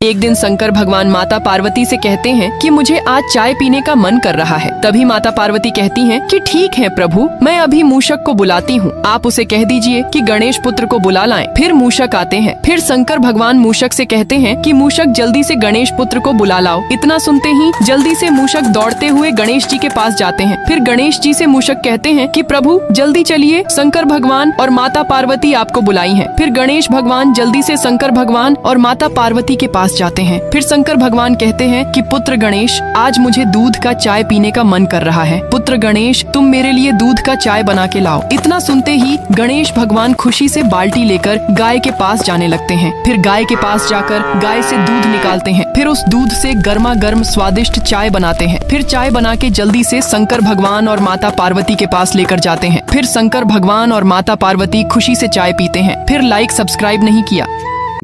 एक दिन शंकर भगवान माता पार्वती से कहते हैं कि मुझे आज चाय पीने का मन कर रहा है। तभी माता पार्वती कहती हैं कि ठीक है प्रभु, मैं अभी मूषक को बुलाती हूँ, आप उसे कह दीजिए कि गणेश पुत्र को बुला लाएं। फिर मूषक आते हैं। फिर शंकर भगवान मूषक से कहते हैं कि मूषक जल्दी से गणेश पुत्र को बुला लाओ। इतना सुनते ही जल्दी से मूषक दौड़ते हुए गणेश जी के पास जाते हैं। फिर गणेश जी से मूषक कहते हैं कि प्रभु जल्दी चलिए, शंकर भगवान और माता पार्वती आपको बुलाई है। फिर गणेश भगवान जल्दी से शंकर भगवान और माता पार्वती के पास जाते हैं। फिर शंकर भगवान कहते हैं कि पुत्र गणेश, आज मुझे दूध का चाय पीने का मन कर रहा है। पुत्र गणेश, तुम मेरे लिए दूध का चाय बना के लाओ। इतना सुनते ही गणेश भगवान खुशी से बाल्टी लेकर गाय के पास जाने लगते हैं। फिर गाय के पास जाकर गाय से दूध निकालते हैं। फिर उस दूध से गर्मा गर्म स्वादिष्ट चाय बनाते हैं। फिर चाय बना के जल्दी से शंकर भगवान और माता पार्वती के पास लेकर जाते हैं। फिर शंकर भगवान और माता पार्वती खुशी से चाय पीते हैं। फिर लाइक सब्सक्राइब नहीं किया।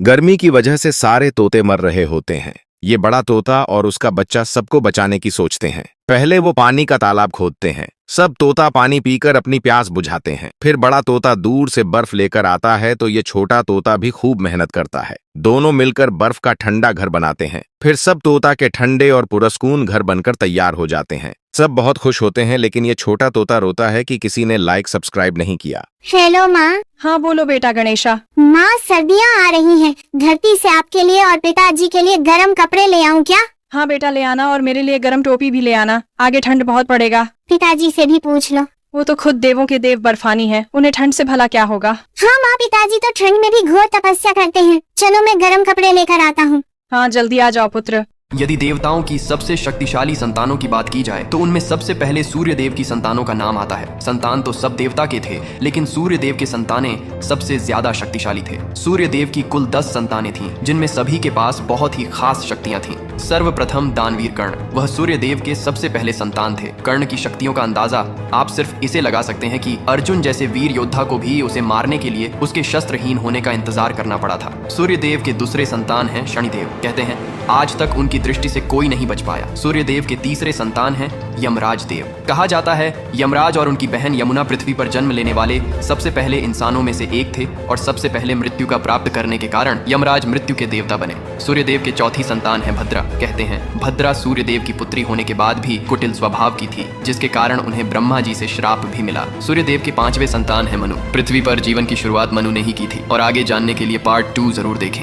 गर्मी की वजह से सारे तोते मर रहे होते हैं। ये बड़ा तोता और उसका बच्चा सबको बचाने की सोचते हैं। पहले वो पानी का तालाब खोदते हैं। सब तोता पानी पीकर अपनी प्यास बुझाते हैं। फिर बड़ा तोता दूर से बर्फ लेकर आता है तो ये छोटा तोता भी खूब मेहनत करता है। दोनों मिलकर बर्फ का ठंडा घर बनाते हैं। फिर सब तोता के ठंडे और पुरस्कून घर बनकर तैयार हो जाते हैं। सब बहुत खुश होते हैं, लेकिन ये छोटा तोता रोता है कि किसी ने लाइक सब्सक्राइब नहीं किया। हेलो माँ। हाँ बोलो बेटा गणेशा। माँ, सर्दियाँ आ रही हैं। धरती से आपके लिए और पिताजी के लिए गर्म कपड़े ले आऊँ क्या? हाँ बेटा ले आना, और मेरे लिए गर्म टोपी भी ले आना, आगे ठंड बहुत पड़ेगा। पिताजी से भी पूछ लो। वो तो खुद देवों के देव बर्फानी है, उन्हें ठंड से भला क्या होगा। हाँ माँ, पिताजी तो ठंड में भी घोर तपस्या करते हैं। चलो मैं गर्म कपड़े लेकर आता हूँ। हाँ जल्दी आ जाओ पुत्र। यदि देवताओं की सबसे शक्तिशाली संतानों की बात की जाए तो उनमें सबसे पहले सूर्य देव की संतानों का नाम आता है। संतान तो सब देवता के थे, लेकिन सूर्य देव के संतानें सबसे ज्यादा शक्तिशाली थे। सूर्य देव की कुल 10 संतानें थीं, जिनमें सभी के पास बहुत ही खास शक्तियां थीं। सर्वप्रथम दानवीर कर्ण, वह सूर्य देव के सबसे पहले संतान थे। कर्ण की शक्तियों का अंदाजा आप सिर्फ इसे लगा सकते हैं कि अर्जुन जैसे वीर योद्धा को भी उसे मारने के लिए उसके शस्त्रहीन होने का इंतजार करना पड़ा था। सूर्य देव के दूसरे संतान हैं शनिदेव। कहते हैं आज तक उनकी दृष्टि से कोई नहीं बच पाया। सूर्य देव के तीसरे संतान हैं यमराज देव। कहा जाता है यमराज और उनकी बहन यमुना पृथ्वी पर जन्म लेने वाले सबसे पहले इंसानों में से एक थे, और सबसे पहले मृत्यु का प्राप्त करने के कारण यमराज मृत्यु के देवता बने। सूर्य देव के चौथी संतान है भद्रा। कहते हैं भद्रा सूर्य देव की पुत्री होने के बाद भी कुटिल स्वभाव की थी, जिसके कारण उन्हें ब्रह्मा जी से श्राप भी मिला। सूर्य देव के पांचवें संतान है मनु। पृथ्वी पर जीवन की शुरुआत मनु ने ही की थी, और आगे जानने के लिए पार्ट 2 जरूर देखें।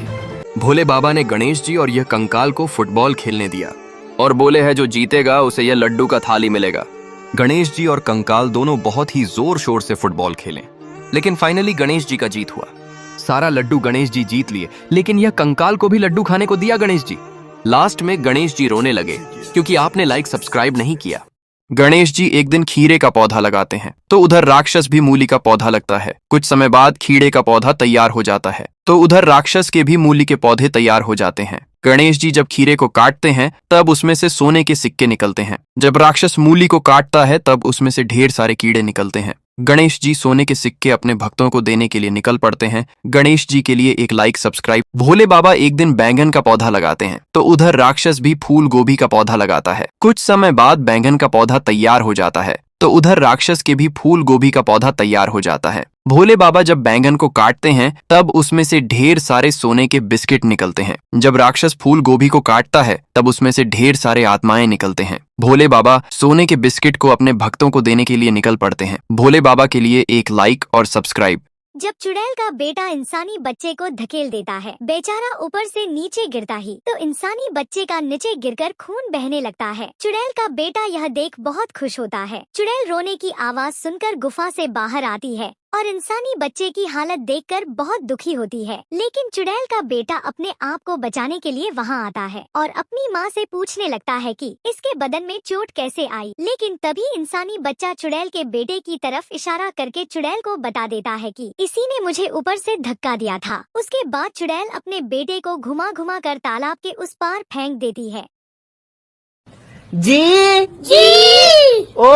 भोले बाबा ने गणेश जी और यह कंकाल को फुटबॉल खेलने दिया और बोले है जो जीतेगा उसे यह लड्डू का थाली मिलेगा। गणेश जी और कंकाल दोनों बहुत ही जोर शोर से फुटबॉल खेले, लेकिन फाइनली गणेश जी का जीत हुआ। सारा लड्डू गणेश जी जीत लिए, लेकिन यह कंकाल को भी लड्डू खाने को दिया गणेश जी। लास्ट में गणेश जी रोने लगे क्योंकि आपने लाइक सब्सक्राइब नहीं किया। गणेश जी एक दिन खीरे का पौधा लगाते हैं तो उधर राक्षस भी मूली का पौधा लगता है। कुछ समय बाद खीरे का पौधा तैयार हो जाता है तो उधर राक्षस के भी मूली के पौधे तैयार हो जाते हैं। गणेश जी जब खीरे को काटते हैं तब उसमें से सोने के सिक्के निकलते हैं। जब राक्षस मूली को काटता है तब उसमें से ढेर सारे कीड़े निकलते हैं। गणेश जी सोने के सिक्के अपने भक्तों को देने के लिए निकल पड़ते हैं। गणेश जी के लिए एक लाइक सब्सक्राइब। भोले बाबा एक दिन बैंगन का पौधा लगाते हैं तो उधर राक्षस भी फूल गोभी का पौधा लगाता है। कुछ समय बाद बैंगन का पौधा तैयार हो जाता है तो उधर राक्षस के भी फूल गोभी का पौधा तैयार हो जाता है। भोले बाबा जब बैंगन को काटते हैं तब उसमें से ढेर सारे सोने के बिस्किट निकलते हैं। जब राक्षस फूल गोभी को काटता है तब उसमें से ढेर सारे आत्माएं निकलते हैं। भोले बाबा सोने के बिस्किट को अपने भक्तों को देने के लिए निकल पड़ते हैं। भोले बाबा के लिए एक लाइक और सब्सक्राइब। जब चुड़ैल का बेटा इंसानी बच्चे को धकेल देता है, बेचारा ऊपर से नीचे गिरता ही तो इंसानी बच्चे का नीचे गिरकर खून बहने लगता है। चुड़ैल का बेटा यह देख बहुत खुश होता है। चुड़ैल रोने की आवाज सुनकर गुफा से बाहर आती है और इंसानी बच्चे की हालत देखकर बहुत दुखी होती है। लेकिन चुड़ैल का बेटा अपने आप को बचाने के लिए वहाँ आता है और अपनी माँ से पूछने लगता है कि इसके बदन में चोट कैसे आई। लेकिन तभी इंसानी बच्चा चुड़ैल के बेटे की तरफ इशारा करके चुड़ैल को बता देता है कि इसी ने मुझे ऊपर से धक्का दिया था। उसके बाद चुड़ैल अपने बेटे को घुमा घुमा कर तालाब के उस पार फेंक देती है। जी जी ओ